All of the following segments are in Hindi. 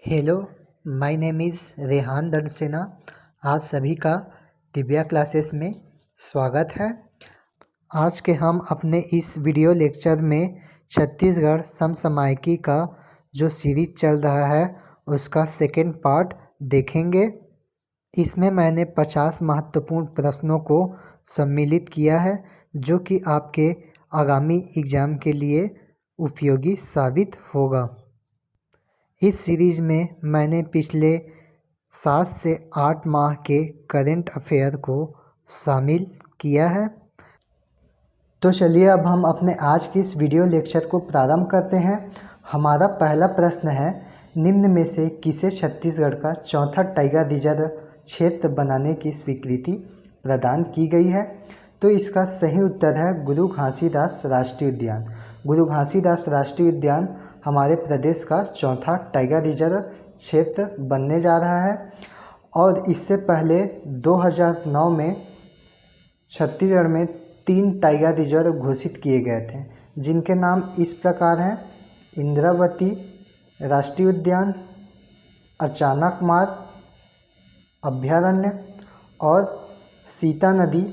Hello, my name is Rehan Dandasena. आप सभी का दिव्या क्लासेस में स्वागत है। आज के हम अपने इस वीडियो लेक्चर में छत्तीसगढ़ समसामयिकी का जो सीरीज चल रहा है उसका सेकेंड पार्ट देखेंगे। इसमें मैंने 50 महत्वपूर्ण प्रश्नों को सम्मिलित किया है जो कि आपके आगामी एग्ज़ाम के लिए उपयोगी साबित होगा। इस सीरीज़ में मैंने पिछले 7 से 8 माह के करंट अफेयर को शामिल किया है। तो चलिए अब हम अपने आज की इस वीडियो लेक्चर को प्रारंभ करते हैं। हमारा पहला प्रश्न है, निम्न में से किसे छत्तीसगढ़ का चौथा टाइगर रिजर्व क्षेत्र बनाने की स्वीकृति प्रदान की गई है? तो इसका सही उत्तर है गुरु घासीदास राष्ट्रीय उद्यान। गुरु घासीदास राष्ट्रीय उद्यान हमारे प्रदेश का चौथा टाइगर रिजर्व क्षेत्र बनने जा रहा है और इससे पहले 2009 में छत्तीसगढ़ में 3 टाइगर रिजर्व घोषित किए गए थे जिनके नाम इस प्रकार हैं: इंद्रावती राष्ट्रीय उद्यान, अचानकमार अभयारण्य और सीता नदी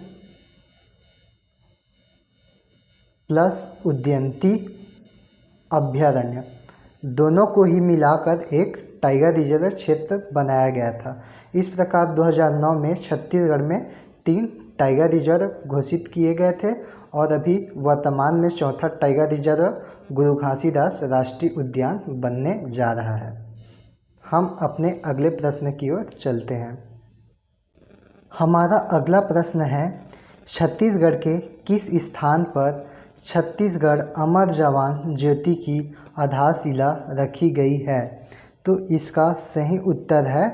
प्लस उदयंती अभयारण्य। दोनों को ही मिलाकर एक टाइगर रिजर्व क्षेत्र बनाया गया था। इस प्रकार 2009 में छत्तीसगढ़ में 3 टाइगर रिजर्व घोषित किए गए थे और अभी वर्तमान में चौथा टाइगर रिजर्व गुरु घासीदास राष्ट्रीय उद्यान बनने जा रहा है। हम अपने अगले प्रश्न की ओर चलते हैं। हमारा अगला प्रश्न है, छत्तीसगढ़ के किस स्थान पर छत्तीसगढ़ अमर जवान ज्योति की आधारशिला रखी गई है? तो इसका सही उत्तर है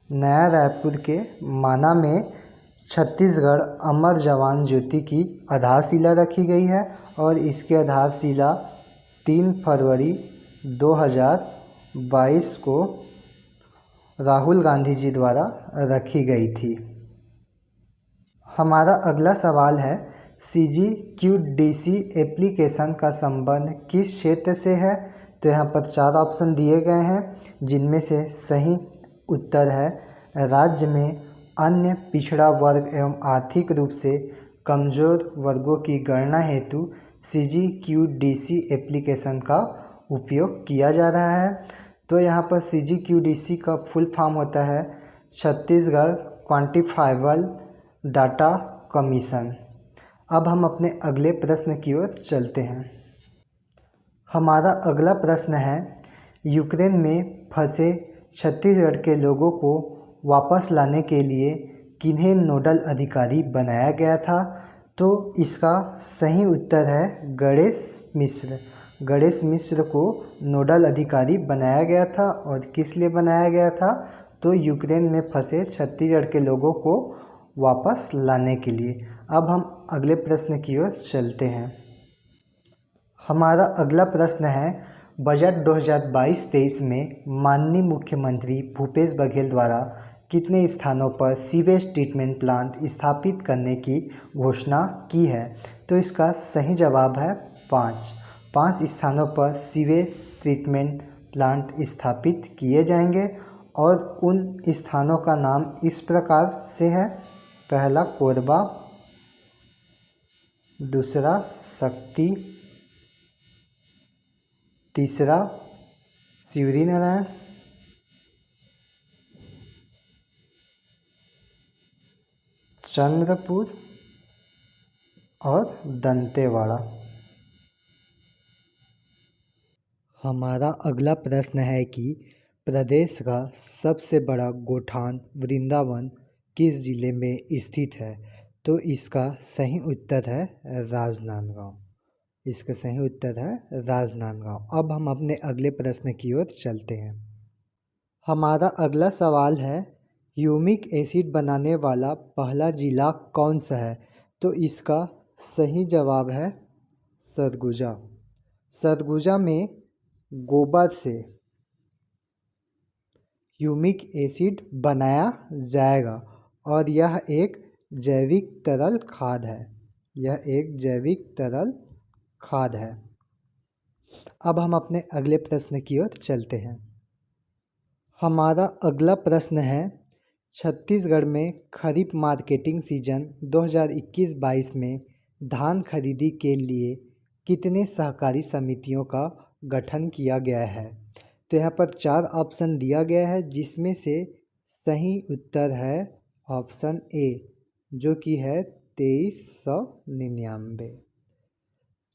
नया रायपुर के माना में छत्तीसगढ़ अमर जवान ज्योति की आधारशिला रखी गई है और इसकी आधारशिला 3 फरवरी 2022 को राहुल गांधी जी द्वारा रखी गई थी। हमारा अगला सवाल है, CGQDC एप्लीकेशन का संबंध किस क्षेत्र से है? तो यहाँ पर 4 ऑप्शन दिए गए हैं जिनमें से सही उत्तर है राज्य में अन्य पिछड़ा वर्ग एवं आर्थिक रूप से कमज़ोर वर्गों की गणना हेतु CGQDC एप्लीकेशन का उपयोग किया जा रहा है। तो यहाँ पर CGQDC का फुल फॉर्म होता है छत्तीसगढ़ क्वांटिफाइबल डाटा कमीशन। अब हम अपने अगले प्रश्न की ओर चलते हैं। हमारा अगला प्रश्न है, यूक्रेन में फंसे छत्तीसगढ़ के लोगों को वापस लाने के लिए किन्हें नोडल अधिकारी बनाया गया था? तो इसका सही उत्तर है गणेश मिश्र। गणेश मिश्र को नोडल अधिकारी बनाया गया था और किस लिए बनाया गया था? तो यूक्रेन में फंसे छत्तीसगढ़ के लोगों को वापस लाने के लिए। अब हम अगले प्रश्न की ओर चलते हैं। हमारा अगला प्रश्न है, बजट 2022-23 में माननीय मुख्यमंत्री भूपेश बघेल द्वारा कितने स्थानों पर सीवेज ट्रीटमेंट प्लांट स्थापित करने की घोषणा की है? तो इसका सही जवाब है 5 स्थानों पर सीवेज ट्रीटमेंट प्लांट स्थापित किए जाएंगे और उन स्थानों का नाम इस प्रकार से है: पहला कोरबा, दूसरा शक्ति, तीसरा शिवरीनारायण, चंद्रपुर और दंतेवाड़ा। हमारा अगला प्रश्न है कि प्रदेश का सबसे बड़ा गोठान वृंदावन किस जिले में स्थित है? तो इसका सही उत्तर है राजनांदगांव। इसका सही उत्तर है राजनांदगांव। अब हम अपने अगले प्रश्न की ओर चलते हैं। हमारा अगला सवाल है, ह्यूमिक एसिड बनाने वाला पहला जिला कौन सा है? तो इसका सही जवाब है सरगुजा। सरगुजा में गोबर से ह्यूमिक एसिड बनाया जाएगा और यह एक जैविक तरल खाद है। यह एक जैविक तरल खाद है। अब हम अपने अगले प्रश्न की ओर चलते हैं। हमारा अगला प्रश्न है, छत्तीसगढ़ में खरीफ मार्केटिंग सीजन 2021-22 में धान खरीदी के लिए कितने सहकारी समितियों का गठन किया गया है? तो यहाँ पर 4 ऑप्शन दिया गया है, जिसमें से सही उत्तर है ऑप्शन ए, जो कि है 2399।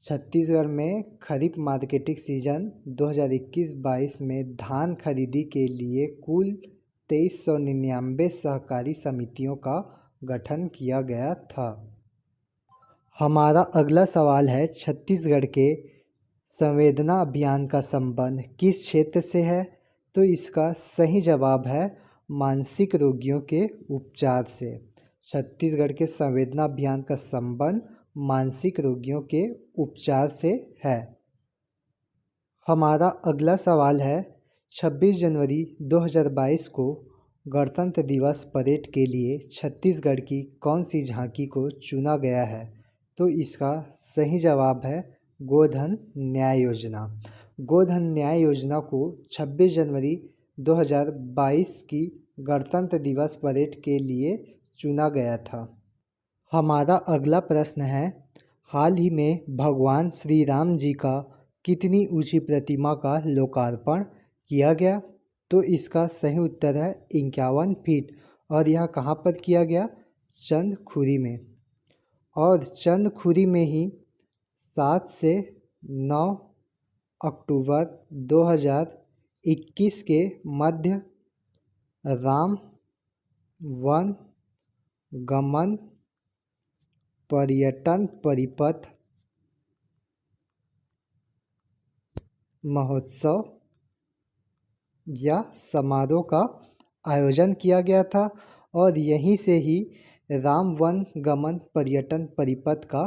छत्तीसगढ़ में खरीफ मार्केटिंग सीजन 2021-22 में धान खरीदी के लिए कुल 2399 सहकारी समितियों का गठन किया गया था। हमारा अगला सवाल है, छत्तीसगढ़ के संवेदना अभियान का संबंध किस क्षेत्र से है? तो इसका सही जवाब है मानसिक रोगियों के उपचार से। छत्तीसगढ़ के संवेदना अभियान का संबंध मानसिक रोगियों के उपचार से है। हमारा अगला सवाल है, 26 जनवरी 2022 को गणतंत्र दिवस परेड के लिए छत्तीसगढ़ की कौन सी झांकी को चुना गया है? तो इसका सही जवाब है गोधन न्याय योजना। गोधन न्याय योजना को 26 जनवरी 2022 की गणतंत्र दिवस परेड के लिए चुना गया था। हमारा अगला प्रश्न है, हाल ही में भगवान श्री राम जी का कितनी ऊंची प्रतिमा का लोकार्पण किया गया? तो इसका सही उत्तर है 51 फीट। और यह कहाँ पर किया गया? चंदखुरी में। और चंदखुरी में ही 7 से 9 अक्टूबर 2021 के मध्य राम वन गमन पर्यटन परिपथ महोत्सव या समारोह का आयोजन किया गया था, और यहीं से ही राम वन गमन पर्यटन परिपथ का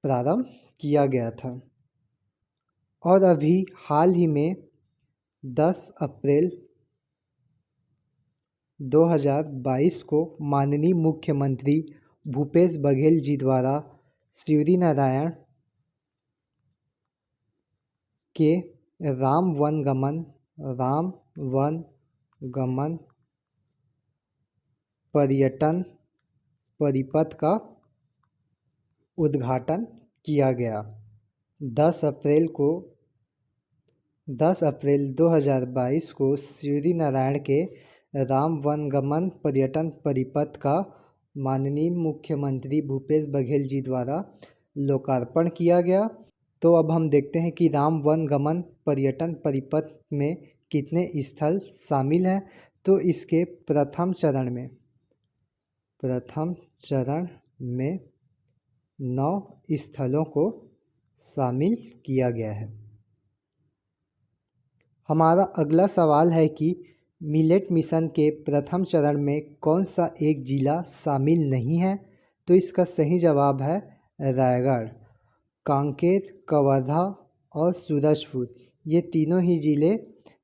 प्रारंभ किया गया था। और अभी हाल ही में 10 अप्रैल 2022 को माननीय मुख्यमंत्री भूपेश बघेल जी द्वारा शिवरीनारायण के राम वन गमन पर्यटन परिपथ का उद्घाटन किया गया। 10 अप्रैल 2022 को शिवरीनारायण के राम वन गमन पर्यटन परिपथ का माननीय मुख्यमंत्री भूपेश बघेल जी द्वारा लोकार्पण किया गया। तो अब हम देखते हैं कि राम वन गमन पर्यटन परिपथ में कितने स्थल शामिल हैं। तो इसके प्रथम चरण में 9 स्थलों को शामिल किया गया है। हमारा अगला सवाल है कि मिलेट मिशन के प्रथम चरण में कौन सा एक जिला शामिल नहीं है? तो इसका सही जवाब है रायगढ़। कांकेर, कवर्धा और सूरजपुर, ये तीनों ही जिले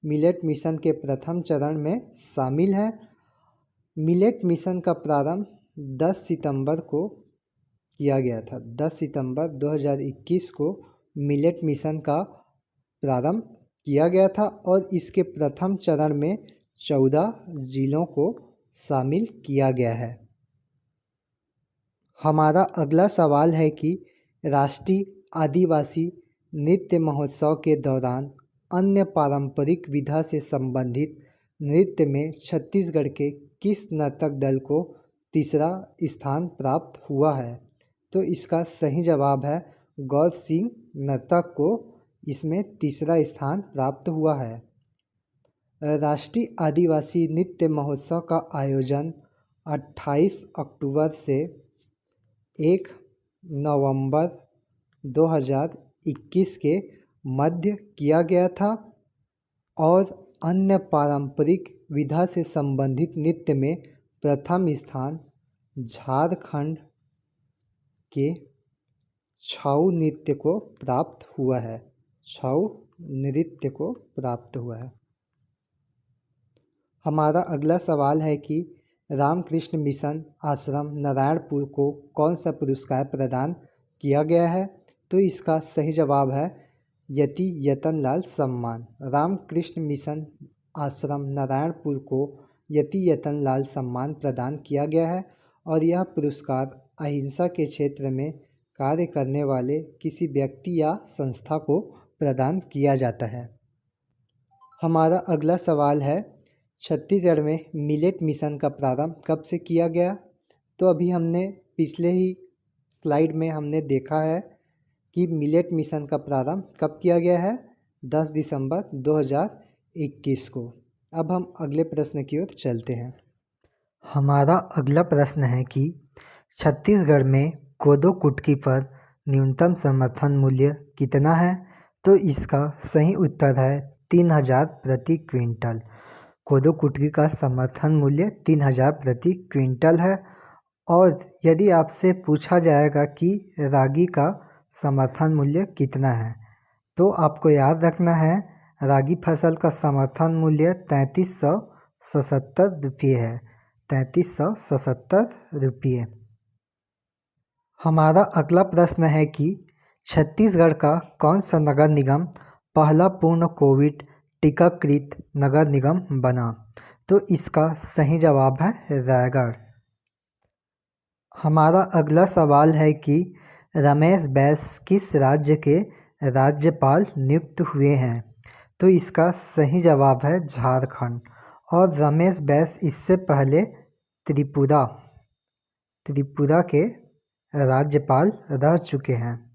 मिलेट मिशन के प्रथम चरण में शामिल हैं। मिलेट मिशन का प्रारंभ 10 सितंबर को किया गया था। 10 सितंबर 2021 को मिलेट मिशन का प्रारंभ किया गया था, और इसके प्रथम चरण में 14 जिलों को शामिल किया गया है। हमारा अगला सवाल है कि राष्ट्रीय आदिवासी नृत्य महोत्सव के दौरान अन्य पारंपरिक विधा से संबंधित नृत्य में छत्तीसगढ़ के किस नर्तक दल को तीसरा स्थान प्राप्त हुआ है? तो इसका सही जवाब है गौर सिंह नर्तक को इसमें तीसरा स्थान प्राप्त हुआ है। राष्ट्रीय आदिवासी नृत्य महोत्सव का आयोजन 28 अक्टूबर से 1 नवंबर 2021 के मध्य किया गया था, और अन्य पारंपरिक विधा से संबंधित नृत्य में प्रथम स्थान झारखंड के छऊ नृत्य को प्राप्त हुआ है। छऊ नृत्य को प्राप्त हुआ है। हमारा अगला सवाल है कि रामकृष्ण मिशन आश्रम नारायणपुर को कौन सा पुरस्कार प्रदान किया गया है? तो इसका सही जवाब है यति यतनलाल सम्मान। रामकृष्ण मिशन आश्रम नारायणपुर को यति यतन लाल सम्मान प्रदान किया गया है और यह पुरस्कार अहिंसा के क्षेत्र में कार्य करने वाले किसी व्यक्ति या संस्था को प्रदान किया जाता है। हमारा अगला सवाल है, छत्तीसगढ़ में मिलेट मिशन का प्रारंभ कब से किया गया? तो अभी हमने पिछले ही स्लाइड में हमने देखा है कि मिलेट मिशन का प्रारंभ कब किया गया है, 10 दिसंबर 2021 को। अब हम अगले प्रश्न की ओर चलते हैं। हमारा अगला प्रश्न है कि छत्तीसगढ़ में कोदो कुटकी पर न्यूनतम समर्थन मूल्य कितना है? तो इसका सही उत्तर है 3000 प्रति क्विंटल। कोदो कुटकी का समर्थन मूल्य 3000 प्रति क्विंटल है। और यदि आपसे पूछा जाएगा कि रागी का समर्थन मूल्य कितना है, तो आपको याद रखना है रागी फसल का समर्थन मूल्य 3377 रुपये है, 3377 रुपये। हमारा अगला प्रश्न है कि छत्तीसगढ़ का कौन सा नगर निगम पहला पूर्ण कोविड टीकाकृत नगर निगम बना? तो इसका सही जवाब है रायगढ़। हमारा अगला सवाल है कि रमेश बैस किस राज्य के राज्यपाल नियुक्त हुए हैं? तो इसका सही जवाब है झारखंड। और रमेश बैस इससे पहले त्रिपुरा के राज्यपाल रह चुके हैं।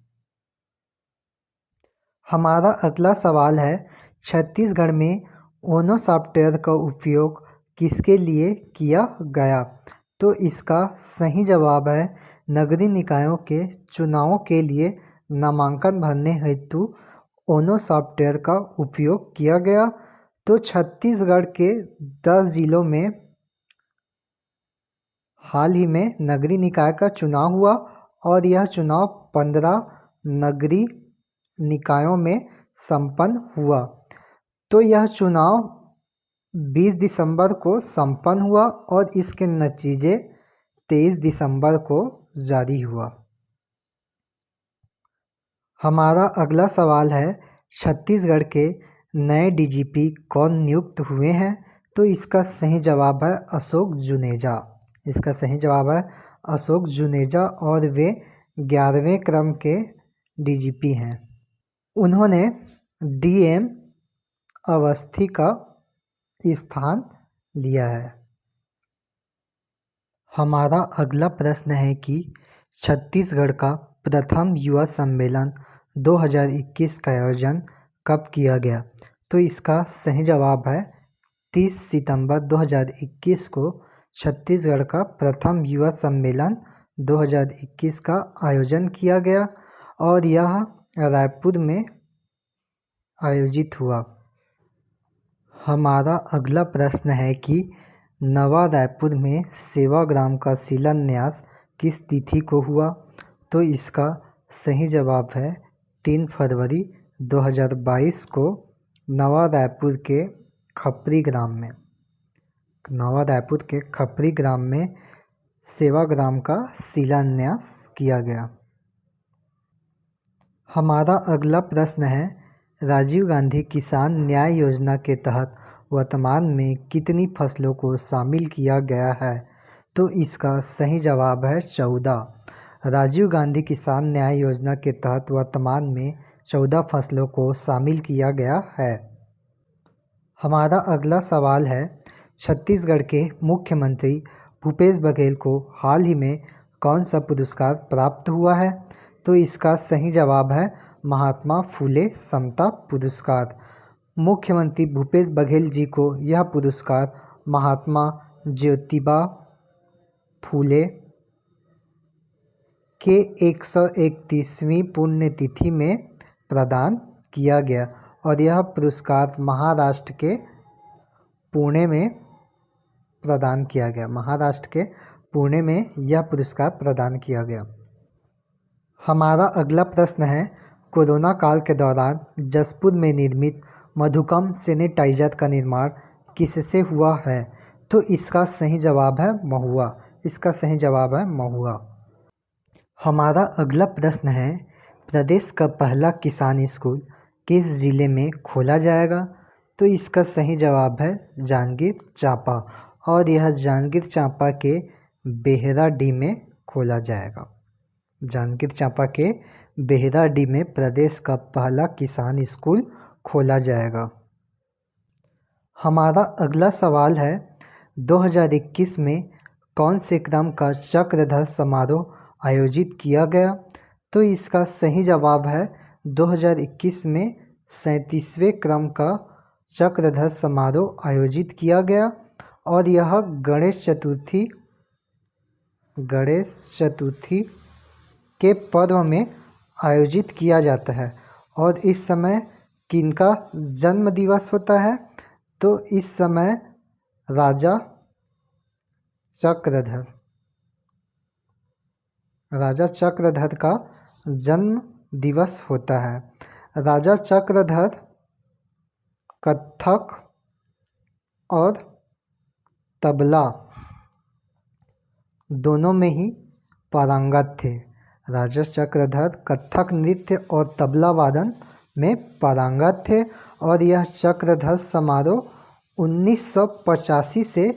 हमारा अगला सवाल है, छत्तीसगढ़ में ओनो सॉफ्टवेयर का उपयोग किसके लिए किया गया? तो इसका सही जवाब है नगरीय निकायों के चुनावों के लिए नामांकन भरने हेतु ओनो सॉफ्टवेयर का उपयोग किया गया। तो छत्तीसगढ़ के 10 जिलों में हाल ही में नगरीय निकाय का चुनाव हुआ और यह चुनाव 15 नगरीय निकायों में संपन्न हुआ। तो यह चुनाव 20 दिसंबर को संपन्न हुआ और इसके नतीजे 23 दिसंबर को जारी हुआ। हमारा अगला सवाल है, छत्तीसगढ़ के नए डीजीपी कौन नियुक्त हुए हैं? तो इसका सही जवाब है अशोक जुनेजा। इसका सही जवाब है अशोक जुनेजा और वे 11वें क्रम के डीजीपी हैं। उन्होंने डीएम अवस्थी का स्थान लिया है। हमारा अगला प्रश्न है कि छत्तीसगढ़ का प्रथम युवा सम्मेलन 2021 का आयोजन कब किया गया? तो इसका सही जवाब है 30 सितंबर 2021 को छत्तीसगढ़ का प्रथम युवा सम्मेलन 2021 का आयोजन किया गया और यह रायपुर में आयोजित हुआ। हमारा अगला प्रश्न है कि नवा रायपुर में सेवाग्राम का शिलान्यास किस तिथि को हुआ? तो इसका सही जवाब है 3 फरवरी 2022 को नवा रायपुर के खपरी ग्राम में सेवाग्राम का शिलान्यास किया गया। हमारा अगला प्रश्न है, राजीव गांधी किसान न्याय योजना के तहत वर्तमान में कितनी फसलों को शामिल किया गया है? तो इसका सही जवाब है 14। राजीव गांधी किसान न्याय योजना के तहत वर्तमान में 14 फसलों को शामिल किया गया है। हमारा अगला सवाल है, छत्तीसगढ़ के मुख्यमंत्री भूपेश बघेल को हाल ही में कौन सा पुरस्कार प्राप्त हुआ है? तो इसका सही जवाब है महात्मा फूले समता पुरस्कार। मुख्यमंत्री भूपेश बघेल जी को यह पुरस्कार महात्मा ज्योतिबा फूले के 131वीं पुण्यतिथि में प्रदान किया गया और यह पुरस्कार महाराष्ट्र के पुणे में प्रदान किया गया। महाराष्ट्र के पुणे में यह पुरस्कार प्रदान किया गया। हमारा अगला प्रश्न है, कोरोना काल के दौरान जसपुर में निर्मित मधुकम सैनिटाइजर का निर्माण किससे हुआ है? तो इसका सही जवाब है महुआ। इसका सही जवाब है महुआ। हमारा अगला प्रश्न है, प्रदेश का पहला किसान स्कूल किस जिले में खोला जाएगा? तो तो इसका सही जवाब है जांजगीर चांपा, और यह जांजगीर चांपा के बेहराडीह में खोला जाएगा। जांजगीर चांपा के बेहराडीह में प्रदेश का पहला किसान स्कूल खोला जाएगा। हमारा अगला सवाल है 2021 में कौन से क्रम का चक्रधर समारोह आयोजित किया गया? तो इसका सही जवाब है 2021 में 37वें क्रम का चक्रधर समारोह आयोजित किया गया, और यह गणेश चतुर्थी के पर्व में आयोजित किया जाता है। और इस समय किनका जन्म दिवस होता है? तो इस समय राजा चक्रधर का जन्म दिवस होता है। राजा चक्रधर कथक और तबला दोनों में ही पारंगत थे। राजा चक्रधर कथक नृत्य और तबला वादन में पारंगत थे, और यह चक्रधर समारोह 1985 से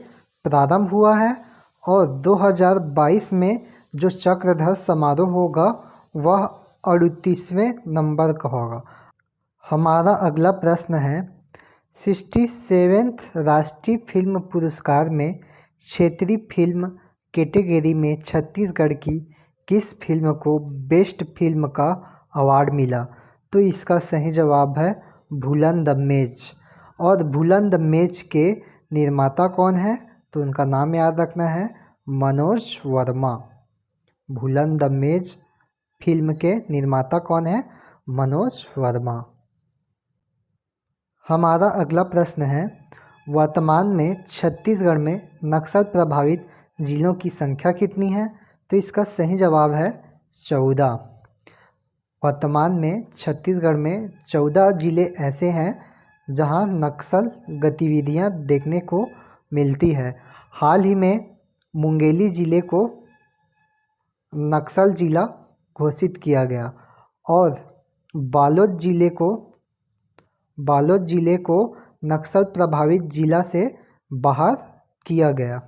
प्रारंभ हुआ है, और 2022 में जो चक्रधर समारोह होगा वह 38वें नंबर का होगा। हमारा अगला प्रश्न है 67वें राष्ट्रीय फिल्म पुरस्कार में क्षेत्रीय फिल्म कैटेगरी में छत्तीसगढ़ की किस फिल्म को बेस्ट फिल्म का अवार्ड मिला? तो इसका सही जवाब है भूलन द मेज। और भूलन द मेज के निर्माता कौन है? तो उनका नाम याद रखना है मनोज वर्मा। भूलन द मेज फिल्म के निर्माता कौन है? मनोज वर्मा। हमारा अगला प्रश्न है वर्तमान में छत्तीसगढ़ में नक्सल प्रभावित जिलों की संख्या कितनी है? तो इसका सही जवाब है 14। वर्तमान में छत्तीसगढ़ में 14 जिले ऐसे हैं जहां नक्सल गतिविधियां देखने को मिलती है। हाल ही में मुंगेली जिले को नक्सल जिला घोषित किया गया, और बालोद जिले को नक्सल प्रभावित जिला से बाहर किया गया।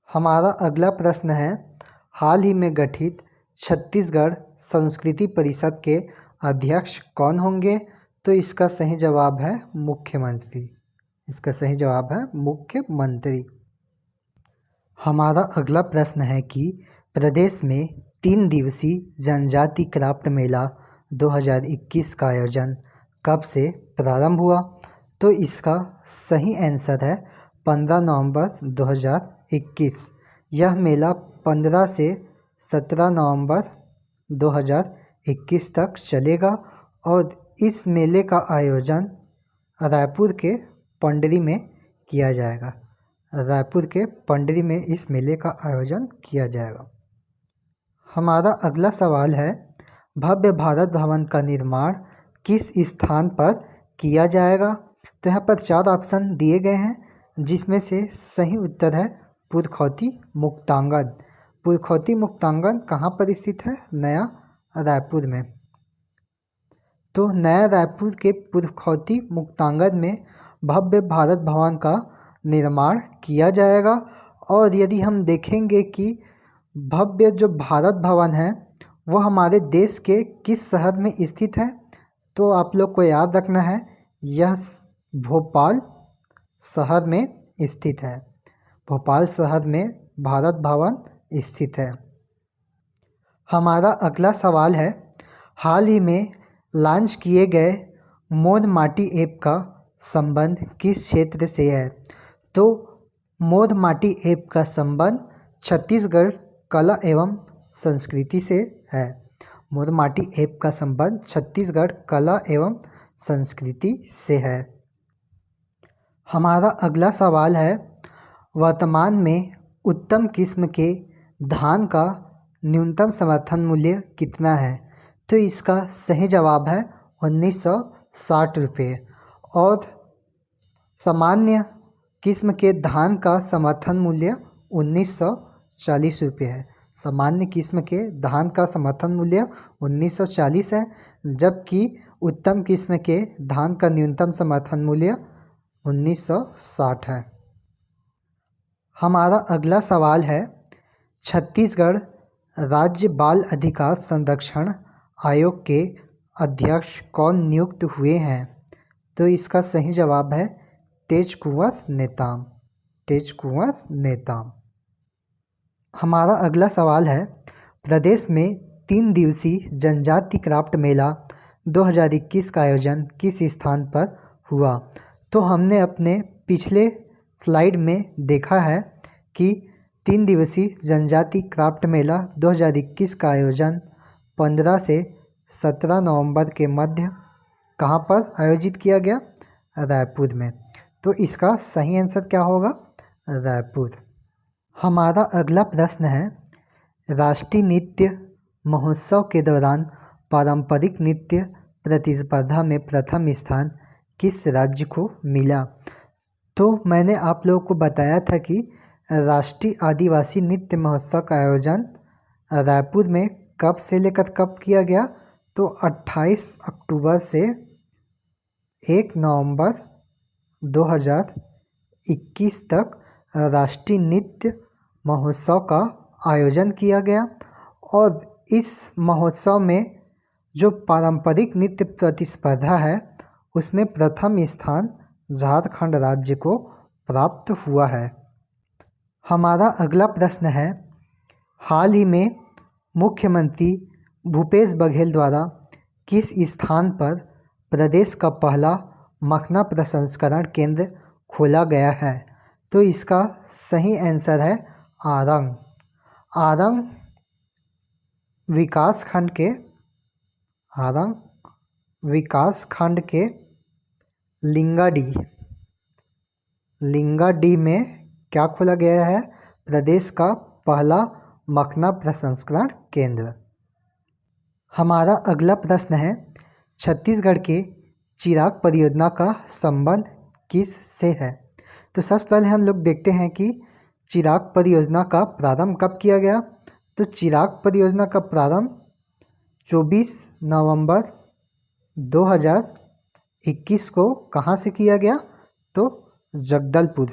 हमारा अगला प्रश्न है हाल ही में गठित छत्तीसगढ़ संस्कृति परिषद के अध्यक्ष कौन होंगे? तो इसका सही जवाब है मुख्यमंत्री। इसका सही जवाब है मुख्यमंत्री। हमारा अगला प्रश्न है कि प्रदेश में 3 दिवसीय जनजाति क्राफ्ट मेला 2021 का आयोजन कब से प्रारंभ हुआ? तो इसका सही आंसर है 15 नवंबर 2021। यह मेला 15 से 17 नवंबर 2021 तक चलेगा, और इस मेले का आयोजन रायपुर के पंडरी में किया जाएगा। रायपुर के पंडरी में इस मेले का आयोजन किया जाएगा। हमारा अगला सवाल है भव्य भारत भवन का निर्माण किस स्थान पर किया जाएगा? तो यहाँ पर 4 ऑप्शन दिए गए हैं, जिसमें से सही उत्तर है पुरखौती मुक्तांगन। पुरखौती मुक्तांगन कहाँ पर स्थित है? नया रायपुर में। तो नया रायपुर के पुरखौती मुक्तांगन में भव्य भारत भवन का निर्माण किया जाएगा। और यदि हम देखेंगे कि भव्य जो भारत भवन है वो हमारे देश के किस शहर में स्थित है, तो आप लोग को याद रखना है यह भोपाल शहर में स्थित है। भोपाल शहर में भारत भवन स्थित है। हमारा अगला सवाल है हाल ही में लॉन्च किए गए मोर माटी ऐप का संबंध किस क्षेत्र से है? तो मोर माटी ऐप का संबंध छत्तीसगढ़ कला एवं संस्कृति से है। मोर माटी ऐप का संबंध छत्तीसगढ़ कला एवं संस्कृति से है। हमारा अगला सवाल है वर्तमान में उत्तम किस्म के धान का न्यूनतम समर्थन मूल्य कितना है? तो इसका सही जवाब है 1960 रुपये। और सामान्य किस्म के धान का समर्थन मूल्य 1940 रुपये है। सामान्य किस्म के धान का समर्थन मूल्य 1940 है, जबकि उत्तम किस्म के धान का न्यूनतम समर्थन मूल्य 1960 है। हमारा अगला सवाल है, छत्तीसगढ़ राज्य बाल अधिकार संरक्षण आयोग के अध्यक्ष कौन नियुक्त हुए हैं? तो इसका सही जवाब है तेज कुंवर नेताम। तेज कुंवर नेताम। हमारा अगला सवाल है, प्रदेश में 3 दिवसीय जनजाति क्राफ्ट मेला 2021 का आयोजन किस स्थान पर हुआ? तो हमने अपने पिछले स्लाइड में देखा है कि 3 दिवसीय जनजाति क्राफ्ट मेला 2021 का आयोजन 15 से 17 नवंबर के मध्य कहाँ पर आयोजित किया गया? रायपुर में। तो इसका सही आंसर क्या होगा? रायपुर। हमारा अगला प्रश्न है, राष्ट्रीय नृत्य महोत्सव के दौरान पारंपरिक नृत्य प्रतिस्पर्धा में प्रथम स्थान किस राज्य को मिला? तो मैंने आप लोगों को बताया था कि राष्ट्रीय आदिवासी नृत्य महोत्सव का आयोजन रायपुर में कब से लेकर कब किया गया? तो 28 अक्टूबर से 1 नवंबर 2021 तक राष्ट्रीय नृत्य महोत्सव का आयोजन किया गया। और इस महोत्सव में जो पारंपरिक नृत्य प्रतिस्पर्धा है उसमें प्रथम स्थान झारखंड राज्य को प्राप्त हुआ है। हमारा अगला प्रश्न है, हाल ही में मुख्यमंत्री भूपेश बघेल द्वारा किस स्थान पर प्रदेश का पहला मखना प्रसंस्करण केंद्र खोला गया है? तो इसका सही आंसर है आरंग। आरंग विकास खंड के लिंगाडी में क्या खोला गया है? प्रदेश का पहला मखना प्रसंस्करण केंद्र। हमारा अगला प्रश्न है, छत्तीसगढ़ के चिराग परियोजना का संबंध किस से है? तो सबसे पहले हम लोग देखते हैं कि चिराग परियोजना का प्रारंभ कब किया गया? तो चिराग परियोजना का प्रारंभ 24 नवंबर 2021 को कहाँ से किया गया? तो जगदलपुर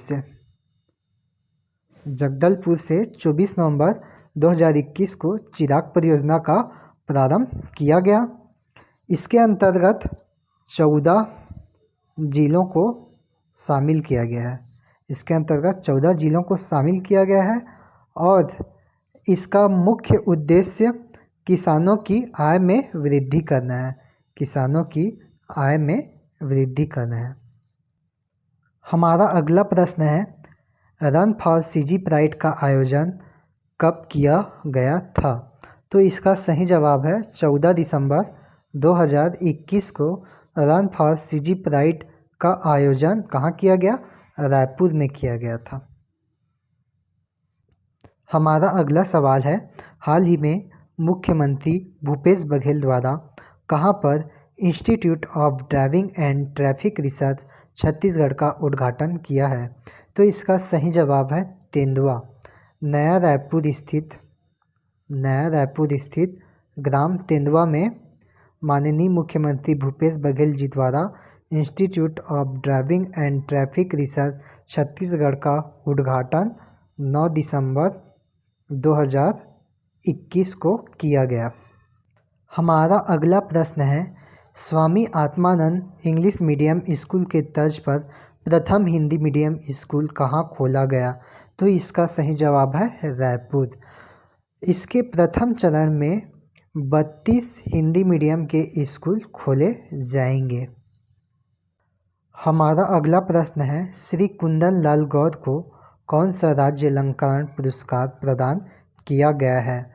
से 24 नवंबर 2021 को चिराग परियोजना का प्रारंभ किया गया। इसके अंतर्गत 14 जिलों को शामिल किया गया है। और इसका मुख्य उद्देश्य किसानों की आय में वृद्धि करना है। हमारा अगला प्रश्न है, रन फॉर सीजी प्राइड का आयोजन कब किया गया था? तो इसका सही जवाब है 14 दिसंबर 2021 को रन फॉर सीजी प्राइड का आयोजन कहाँ किया गया? रायपुर में किया गया था। हमारा अगला सवाल है, हाल ही में मुख्यमंत्री भूपेश बघेल द्वारा कहाँ पर institute of driving and traffic research Chhattisgarh का उद्घाटन किया है? तो इसका सही जवाब है तेंदुआ। नया रायपुर स्थित ग्राम तेंदुआ में माननीय मुख्यमंत्री भूपेश बघेल जी द्वारा institute of driving and traffic research Chhattisgarh का उद्घाटन 9 दिसंबर 2021 को किया गया। हमारा अगला प्रश्न है, Swami Atmanand English medium school के तर्ज पर प्रथम हिंदी मीडियम स्कूल कहाँ खोला गया? तो इसका सही जवाब है रायपुर। इसके प्रथम चरण में 32 हिंदी मीडियम के स्कूल खोले जाएंगे। हमारा अगला प्रश्न है, श्री कुंदन लाल गौर को कौन सा राज्य अलंकरण पुरस्कार प्रदान किया गया है?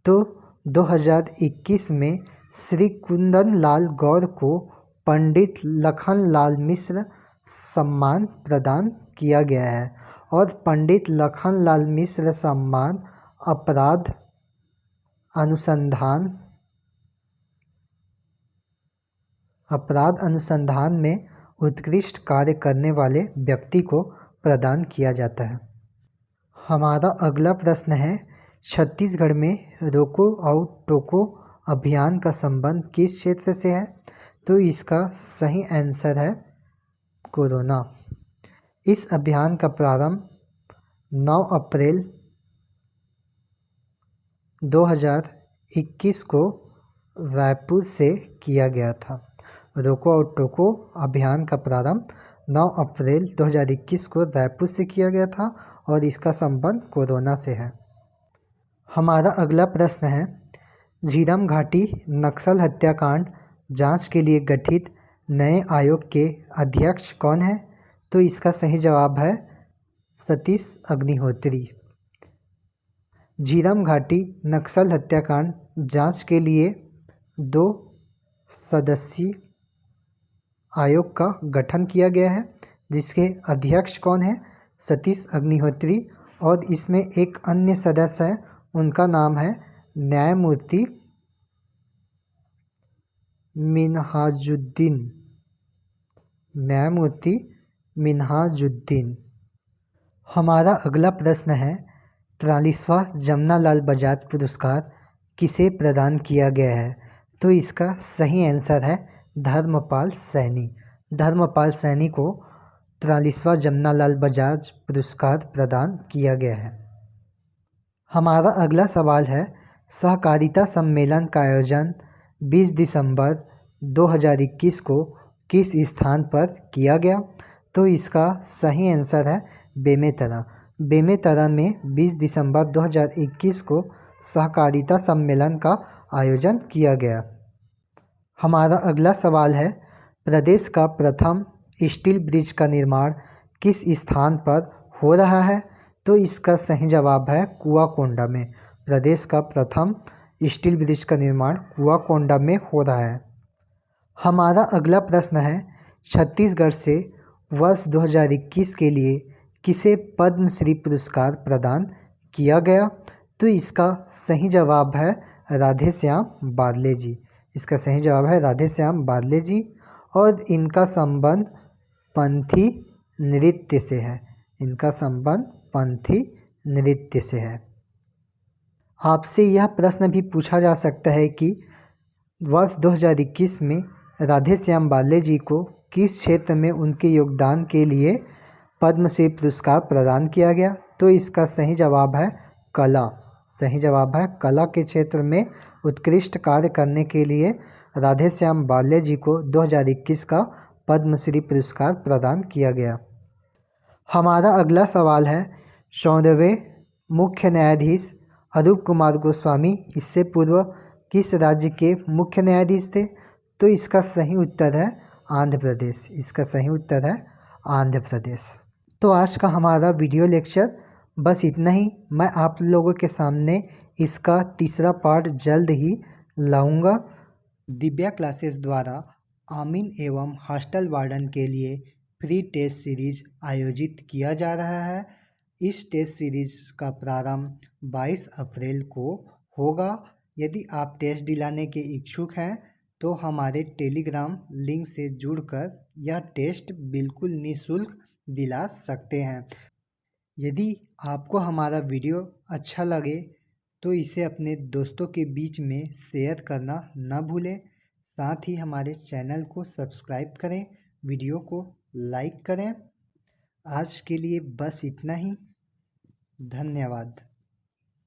तो 2021 में श्री कुंदन लाल गौर को पंडित लखनलाल मिश्र सम्मान प्रदान किया गया है। और पंडित लखनलाल मिश्र सम्मान अपराध अनुसंधान में उत्कृष्ट कार्य करने वाले व्यक्ति को प्रदान किया जाता है। हमारा अगला प्रश्न है, छत्तीसगढ़ में रोको और टोको अभियान का संबंध किस क्षेत्र से है? तो इसका सही आंसर है कोरोना। इस अभियान का प्रारंभ 9 अप्रैल 2021 को रायपुर से किया गया था। रोको और टोको अभियान का प्रारंभ 9 अप्रैल 2021 को रायपुर से किया गया था और इसका संबंध कोरोना से है। हमारा अगला प्रश्न है, झीरम घाटी नक्सल हत्याकांड जांच के लिए गठित नए आयोग के अध्यक्ष कौन है? तो इसका सही जवाब है सतीश अग्निहोत्री। झीरम घाटी नक्सल हत्याकांड जांच के लिए 2 सदस्यीय आयोग का गठन किया गया है, जिसके अध्यक्ष कौन है? सतीश अग्निहोत्री। और इसमें एक अन्य सदस्य है, उनका नाम है न्यायमूर्ति मिन्हाजुद्दीन। हमारा अगला प्रश्न है, 43वां जमनालाल बजाज पुरस्कार किसे प्रदान किया गया है? तो इसका सही आंसर है धर्मपाल सैनी। धर्मपाल सैनी को 43वां जमनालाल बजाज पुरस्कार प्रदान किया गया है। हमारा अगला सवाल है, सहकारिता सम्मेलन का आयोजन 20 दिसंबर 2021 को किस स्थान पर किया गया? तो इसका सही आंसर है बेमेतरा। बेमेतरा में 20 दिसंबर 2021 को सहकारिता सम्मेलन का आयोजन किया गया। हमारा अगला सवाल है, प्रदेश का प्रथम स्टील ब्रिज का निर्माण किस स्थान पर हो रहा है? तो इसका सही जवाब है कुआकोंडा में। प्रदेश का प्रथम स्टील ब्रिज का निर्माण कुआकोंडा में हो रहा है। हमारा अगला प्रश्न है, छत्तीसगढ़ से वर्ष 2021 के लिए किसे पद्मश्री पुरस्कार प्रदान किया गया? तो इसका सही जवाब है राधेश्याम बारले जी। इसका सही जवाब है राधेश्याम बारले जी और इनका संबंध पंथी नृत्य से है। इनका संबंध पंथी नृत्य से है। आपसे यह प्रश्न भी पूछा जा सकता है कि वर्ष 2021 में राधेश्याम बारले जी को किस क्षेत्र में उनके योगदान के लिए पद्मश्री पुरस्कार प्रदान किया गया? तो इसका सही जवाब है कला। सही जवाब है कला के क्षेत्र में उत्कृष्ट कार्य करने के लिए राधेश्याम बारले जी को 2021 का पद्मश्री पुरस्कार प्रदान किया गया। हमारा अगला सवाल है, 14वें मुख्य न्यायाधीश अरूप कुमार गोस्वामी इससे पूर्व किस राज्य के मुख्य न्यायाधीश थे? तो इसका सही उत्तर है आंध्र प्रदेश। इसका सही उत्तर है आंध्र प्रदेश। तो आज का हमारा वीडियो लेक्चर बस इतना ही। मैं आप लोगों के सामने इसका तीसरा पार्ट जल्द ही लाऊंगा। दिव्या क्लासेस द्वारा आमीन एवं हॉस्टल वार्डन के लिए फ्री टेस्ट सीरीज आयोजित किया जा रहा है। इस टेस्ट सीरीज का प्रारंभ 22 अप्रैल को होगा। यदि आप टेस्ट दिलाने के इच्छुक हैं तो हमारे टेलीग्राम लिंक से जुड़कर यह टेस्ट बिल्कुल निःशुल्क दिला सकते हैं। यदि आपको हमारा वीडियो अच्छा लगे तो इसे अपने दोस्तों के बीच में शेयर करना न भूलें। साथ ही हमारे चैनल को सब्सक्राइब करें, वीडियो को लाइक करें। आज के लिए बस इतना ही। धन्यवाद।